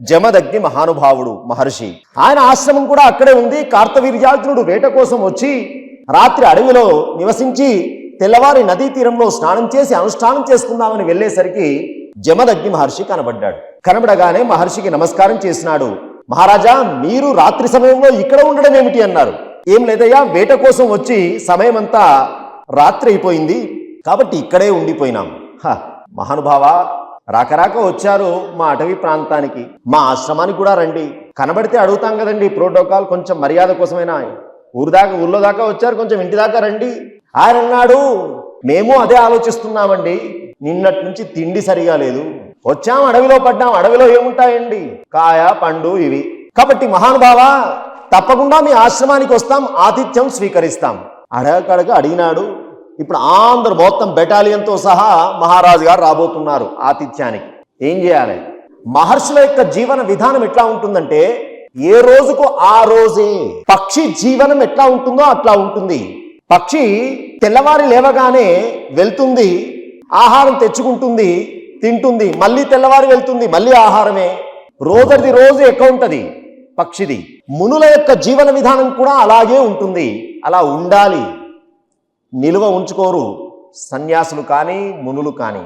జమదగ్ని మహానుభావుడు మహర్షి. ఆయన ఆశ్రమం కూడా అక్కడే ఉంది. కార్తవీర్యార్జునుడు వేట కోసం వచ్చి రాత్రి అడవిలో నివసించి తెల్లవారి నదీ తీరంలో స్నానం చేసి అనుష్ఠానం చేసుకుందామని వెళ్ళేసరికి జమదగ్ని మహర్షి కనబడ్డాడు. కనబడగానే మహర్షికి నమస్కారం చేసినాడు. మహారాజా, మీరు రాత్రి సమయంలో ఇక్కడ ఉండడం ఏమిటి అన్నారు. ఏం లేదయ్యా, వేట కోసం వచ్చి సమయమంతా రాత్రి అయిపోయింది కాబట్టి ఇక్కడే ఉండిపోయినాం. మహానుభావ, రాకరాక వచ్చారు మా అటవీ ప్రాంతానికి, మా ఆశ్రమానికి కూడా రండి. కనబడితే అడుగుతాం కదండి, ప్రోటోకాల్, కొంచెం మర్యాద కోసమైనా ఊళ్ళో దాకా వచ్చారు, కొంచెం ఇంటి దాకా రండి. ఆయన అన్నాడు, మేము అదే ఆలోచిస్తున్నామండి, నిన్నటి నుంచి తిండి సరిగా లేదు, వచ్చాం అడవిలో పడ్డాం, అడవిలో ఏముంటాయండి, కాయ పండు ఇవి. కాబట్టి మహానుభావ, తప్పకుండా మీ ఆశ్రమానికి వస్తాం, ఆతిథ్యం స్వీకరిస్తాం. అడగకడగ అడిగినాడు. ఇప్పుడు అందరు మొత్తం బెటాలియన్తో సహా మహారాజు గారు రాబోతున్నారు ఆతిథ్యానికి. ఏం చేయాలి? మహర్షుల యొక్క జీవన విధానం ఎట్లా ఉంటుందంటే, ఏ రోజుకు ఆ రోజే. పక్షి జీవనం ఎట్లా ఉంటుందో అట్లా ఉంటుంది. పక్షి తెల్లవారి లేవగానే వెళ్తుంది, ఆహారం తెచ్చుకుంటుంది, తింటుంది, మళ్ళీ తెల్లవారి వెళ్తుంది, మళ్ళీ ఆహారమే. రోజుది రోజు ఎక్కువ ఉంటుంది పక్షిది. మునుల యొక్క జీవన విధానం కూడా అలాగే ఉంటుంది. అలా ఉండాలి. నిలువ ఉంచుకోరు సన్యాసులు కానీ మునులు కానీ.